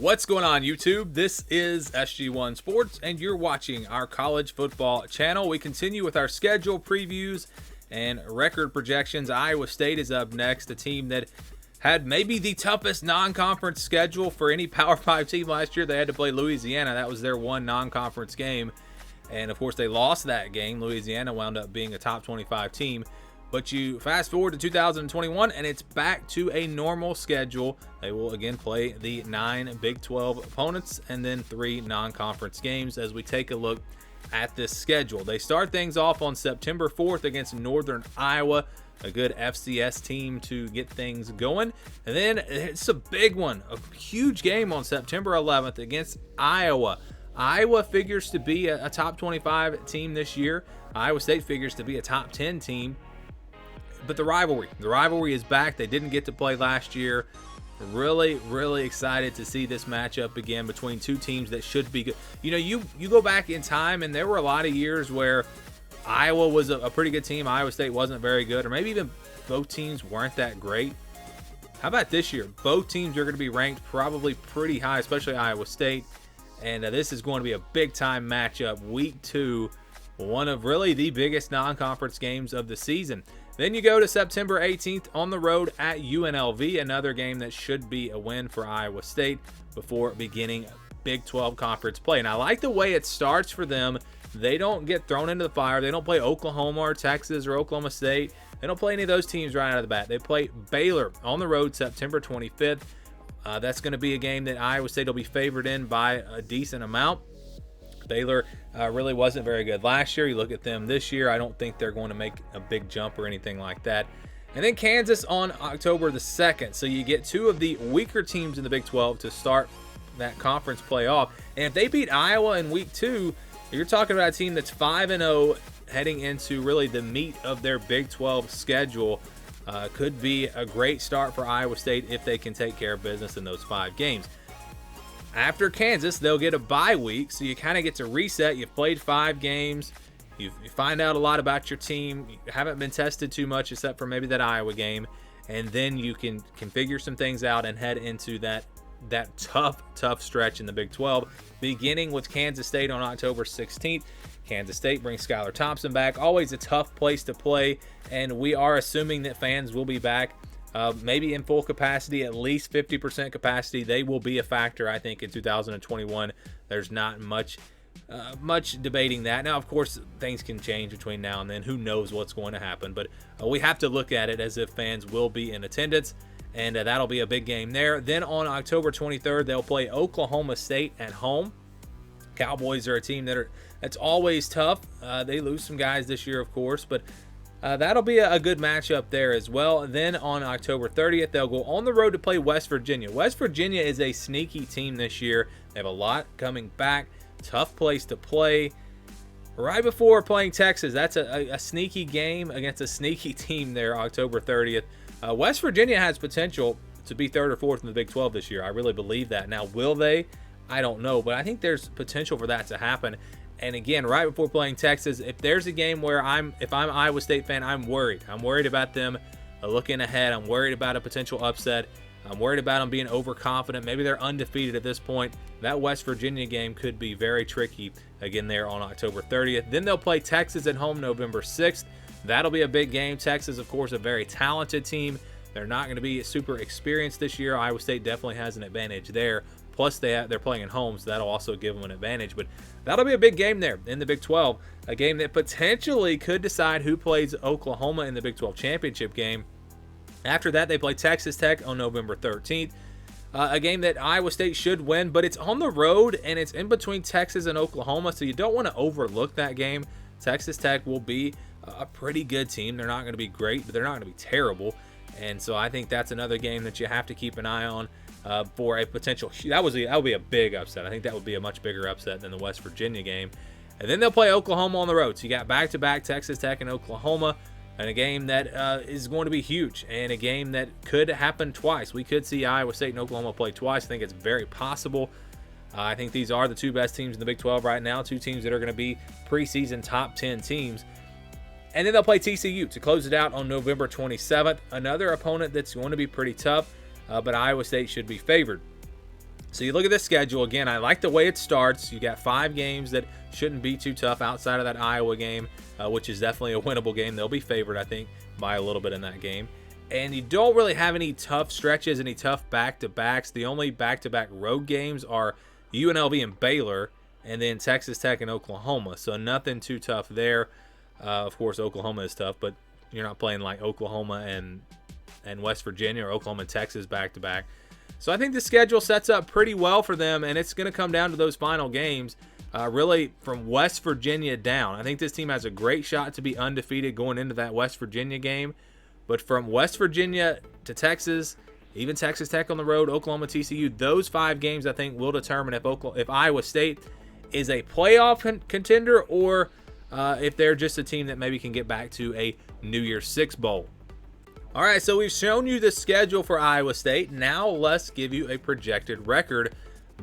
What's going on, YouTube? This is SG1 Sports, and you're watching our college football channel. We continue with our schedule previews and record projections. Iowa State is up next, a team that had maybe the toughest non-conference schedule for any Power 5 team last year. They had to play Louisiana. That was their one non-conference game. And, of course, they lost that game. Louisiana wound up being a top 25 team. But you fast forward to 2021, and it's back to a normal schedule. They will again play the 9 Big 12 opponents and then 3 non-conference games as we take a look at this schedule. They start things off on September 4th against Northern Iowa, a good FCS team to get things going. And then it's a big one, a huge game on September 11th against Iowa. Iowa figures to be a top 25 team this year. Iowa State figures to be a top 10 team. But the rivalry is back. They didn't get to play last year. Really excited to see this matchup again between two teams that should be good. You know, you go back in time, and there were a lot of years where Iowa was a pretty good team. Iowa State wasn't very good, or maybe even both teams weren't that great. How about this year? Both teams are going to be ranked probably pretty high, especially Iowa State. And this is going to be a big-time matchup, Week 2, one of really the biggest non-conference games of the season. Then you go to September 18th on the road at UNLV, another game that should be a win for Iowa State before beginning Big 12 conference play. And I like the way it starts for them. They don't get thrown into the fire. They don't play Oklahoma or Texas or Oklahoma State. They don't play any of those teams right out of the bat. They play Baylor on the road September 25th. That's going to be a game that Iowa State will be favored in by a decent amount. Baylor really wasn't very good last year. You look at them this year, I don't think they're going to make a big jump or anything like that. And then Kansas on October the 2nd. So you get two of the weaker teams in the Big 12 to start that conference playoff. And if they beat Iowa in Week 2, you're talking about a team that's 5-0 heading into really the meat of their Big 12 schedule. Could be a great start for Iowa State if they can take care of business in those 5 games. After Kansas, they'll get a bye week, so you kind of get to reset. You've played 5 games. You find out a lot about your team. You haven't been tested too much except for maybe that Iowa game. And then you can figure some things out and head into that tough stretch in the Big 12, beginning with Kansas State on October 16th. Kansas State brings Skylar Thompson back. Always a tough place to play, and we are assuming that fans will be back. Maybe in full capacity, at least 50% capacity. They will be a factor, I think, in 2021. There's not much debating that. Now, of course, things can change between now and then. Who knows what's going to happen? But we have to look at it as if fans will be in attendance, and that'll be a big game there. Then on October 23rd, they'll play Oklahoma State at home. Cowboys are a team that's always tough. They lose some guys this year, of course, but that'll be a good matchup there as well. Then on October 30th, they'll go on the road to play West Virginia. West Virginia is a sneaky team this year. They have a lot coming back. Tough place to play. Right before playing Texas, that's a sneaky game against a sneaky team there, October 30th. West Virginia has potential to be 3rd or 4th in the Big 12 this year. I really believe that. Now, will they? I don't know, but I think there's potential for that to happen. And again, right before playing Texas, if there's a game where if I'm an Iowa State fan, I'm worried. I'm worried about them looking ahead. I'm worried about a potential upset. I'm worried about them being overconfident. Maybe they're undefeated at this point. That West Virginia game could be very tricky again there on October 30th. Then they'll play Texas at home November 6th. That'll be a big game. Texas, of course, a very talented team. They're not going to be super experienced this year. Iowa State definitely has an advantage there. Plus, they're playing at home, so that'll also give them an advantage. But that'll be a big game there in the Big 12, a game that potentially could decide who plays Oklahoma in the Big 12 championship game. After that, they play Texas Tech on November 13th, a game that Iowa State should win, but it's on the road, and it's in between Texas and Oklahoma, so you don't want to overlook that game. Texas Tech will be a pretty good team. They're not going to be great, but they're not going to be terrible. And so I think that's another game that you have to keep an eye on. For a potential, that would be a big upset. I think that would be a much bigger upset than the West Virginia game. And then they'll play Oklahoma on the road. So you got back-to-back Texas Tech and Oklahoma, and a game that is going to be huge, and a game that could happen twice. We could see Iowa State and Oklahoma play twice. I think it's very possible. I think these are the two best teams in the Big 12 right now, two teams that are going to be preseason top 10 teams. And then they'll play TCU to close it out on November 27th. Another opponent that's going to be pretty tough, but Iowa State should be favored. So you look at this schedule again. I like the way it starts. You got 5 games that shouldn't be too tough outside of that Iowa game, which is definitely a winnable game. They'll be favored, I think, by a little bit in that game. And you don't really have any tough stretches, any tough back-to-backs. The only back-to-back road games are UNLV and Baylor, and then Texas Tech and Oklahoma. So nothing too tough there. Of course, Oklahoma is tough, but you're not playing like Oklahoma and West Virginia or Oklahoma and Texas back-to-back. So I think the schedule sets up pretty well for them, and it's going to come down to those final games, really from West Virginia down. I think this team has a great shot to be undefeated going into that West Virginia game. But from West Virginia to Texas, even Texas Tech on the road, Oklahoma, TCU, those 5 games I think will determine if Iowa State is a playoff contender or if they're just a team that maybe can get back to a New Year's Six bowl. All right, so we've shown you the schedule for Iowa State. Now let's give you a projected record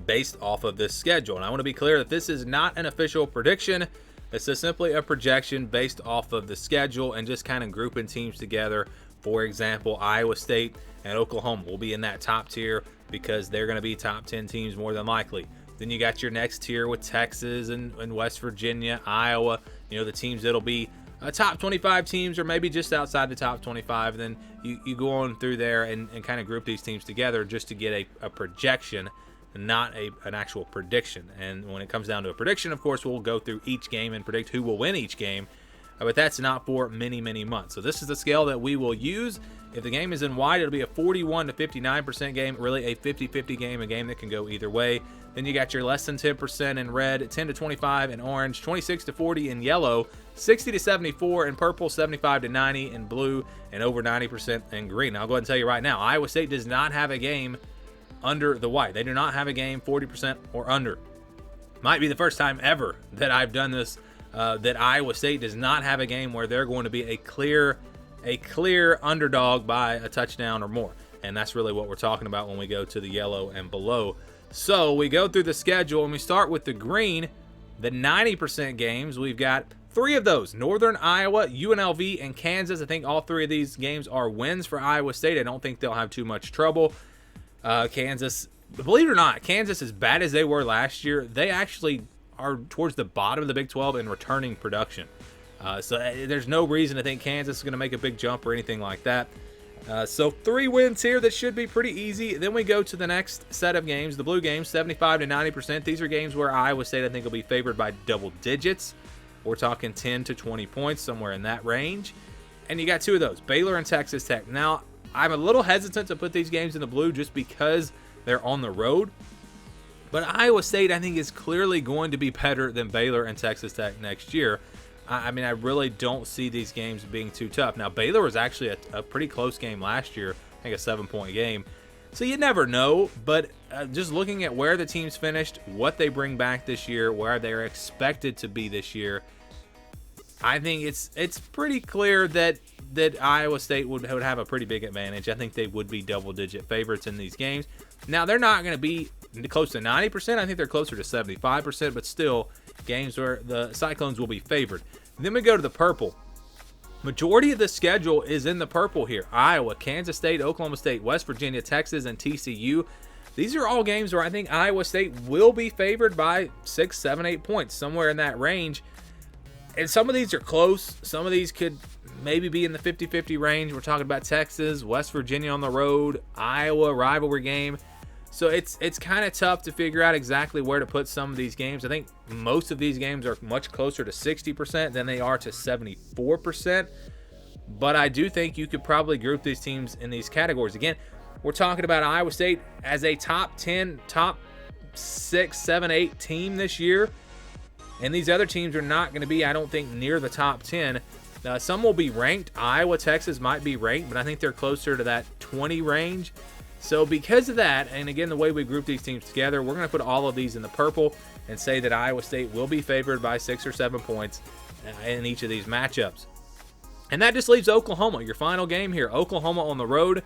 based off of this schedule. And I want to be clear that this is not an official prediction. This is simply a projection based off of the schedule and just kind of grouping teams together. For example, Iowa State and Oklahoma will be in that top tier because they're going to be top 10 teams more than likely. Then you got your next tier with Texas and West Virginia, Iowa, the teams that'll be top 25 teams or maybe just outside the top 25. Then you go on through there and kind of group these teams together just to get a projection, not an actual prediction. And when it comes down to a prediction, of course, we'll go through each game and predict who will win each game. But that's not for many, many months. So this is the scale that we will use. If the game is in white, it'll be a 41 to 59% game, really a 50-50 game, a game that can go either way. Then you got your less than 10% in red, 10 to 25 in orange, 26 to 40 in yellow, 60 to 74 in purple, 75 to 90 in blue, and over 90% in green. Now, I'll go ahead and tell you right now, Iowa State does not have a game under the white. They do not have a game 40% or under. Might be the first time ever that I've done this, that Iowa State does not have a game where they're going to be a clear underdog by a touchdown or more. And that's really what we're talking about when we go to the yellow and below. So we go through the schedule and we start with the green, the 90% games. We've got 3 of those: Northern Iowa, UNLV, and Kansas. I think all 3 of these games are wins for Iowa State. I don't think they'll have too much trouble. Kansas, believe it or not, Kansas, as bad as they were last year, they actually are towards the bottom of the Big 12 in returning production. So there's no reason to think Kansas is going to make a big jump or anything like that. So 3 wins here that should be pretty easy. Then we go to the next set of games, the blue games, 75 to 90%. These are games where Iowa State, I think, will be favored by double digits. We're talking 10 to 20 points, somewhere in that range. And you got 2 of those, Baylor and Texas Tech. Now, I'm a little hesitant to put these games in the blue just because they're on the road. But Iowa State, I think, is clearly going to be better than Baylor and Texas Tech next year. I mean, I really don't see these games being too tough. Now, Baylor was actually a pretty close game last year, I think a 7-point game. So you never know, but just looking at where the teams finished, what they bring back this year, where they're expected to be this year, I think it's pretty clear that Iowa State would have a pretty big advantage. I think they would be double-digit favorites in these games. Now, they're not going to be close to 90%. I think they're closer to 75%, but still games where the Cyclones will be favored. Then we go to the purple. Majority of the schedule is in the purple here. Iowa, Kansas State, Oklahoma State, West Virginia, Texas, and TCU. These are all games where I think Iowa State will be favored by 6, 7, 8 points, somewhere in that range. And some of these are close. Some of these could maybe be in the 50-50 range. We're talking about Texas, West Virginia on the road, Iowa, rivalry game. So it's kind of tough to figure out exactly where to put some of these games. I think most of these games are much closer to 60% than they are to 74%. But I do think you could probably group these teams in these categories. Again, we're talking about Iowa State as a top 10, top 6, 7, 8 team this year. And these other teams are not going to be, I don't think, near the top 10. Some will be ranked. Iowa, Texas might be ranked, but I think they're closer to that 20 range. So because of that, and again, the way we group these teams together, we're going to put all of these in the purple and say that Iowa State will be favored by 6 or 7 points in each of these matchups. And that just leaves Oklahoma, your final game here. Oklahoma on the road.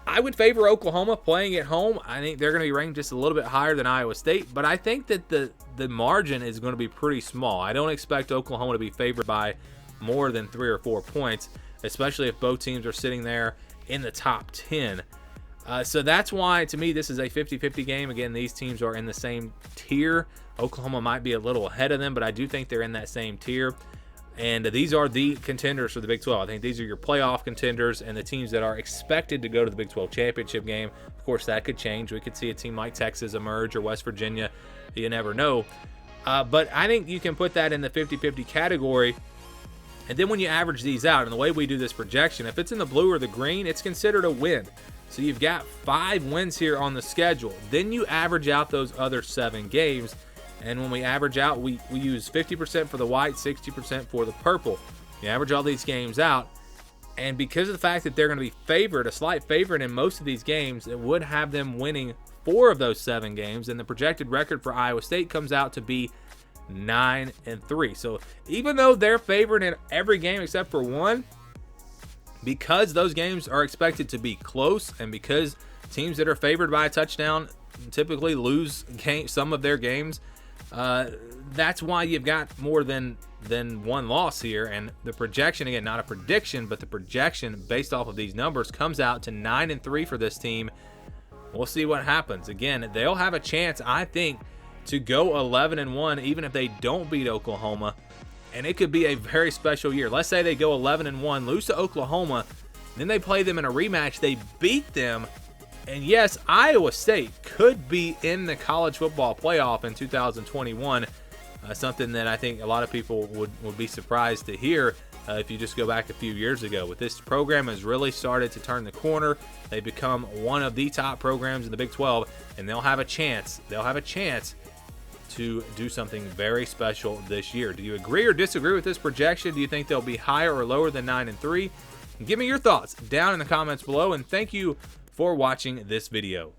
I would favor Oklahoma playing at home. I think they're going to be ranked just a little bit higher than Iowa State, but I think that the margin is going to be pretty small. I don't expect Oklahoma to be favored by more than 3 or 4 points, especially if both teams are sitting there in the top 10. So that's why, to me, this is a 50-50 game. Again, these teams are in the same tier. Oklahoma might be a little ahead of them, but I do think they're in that same tier. And these are the contenders for the Big 12. I think these are your playoff contenders and the teams that are expected to go to the Big 12 championship game. Of course, that could change. We could see a team like Texas emerge or West Virginia. You never know. But I think you can put that in the 50-50 category. And then when you average these out, and the way we do this projection, if it's in the blue or the green, it's considered a win. So you've got 5 wins here on the schedule. Then you average out those other 7 games. And when we average out, we use 50% for the white, 60% for the purple. You average all these games out. And because of the fact that they're going to be favored, a slight favorite in most of these games, it would have them winning 4 of those 7 games. And the projected record for Iowa State comes out to be 9-3. So even though they're favored in every game except for one, because those games are expected to be close, and because teams that are favored by a touchdown typically lose some of their games, that's why you've got more than one loss here. And the projection, again, not a prediction, but the projection based off of these numbers comes out to 9-3 for this team. We'll see what happens. Again, they'll have a chance, I think, to go 11-1 even if they don't beat Oklahoma. And it could be a very special year. Let's say they go 11-1, lose to Oklahoma, then they play them in a rematch, they beat them, and yes, Iowa State could be in the college football playoff in 2021, something that I think a lot of people would be surprised to hear if you just go back a few years ago. But this program has really started to turn the corner. They become one of the top programs in the Big 12, and they'll have a chance to do something very special this year. Do you agree or disagree with this projection? Do you think they'll be higher or lower than 9-3? Give me your thoughts down in the comments below, and thank you for watching this video.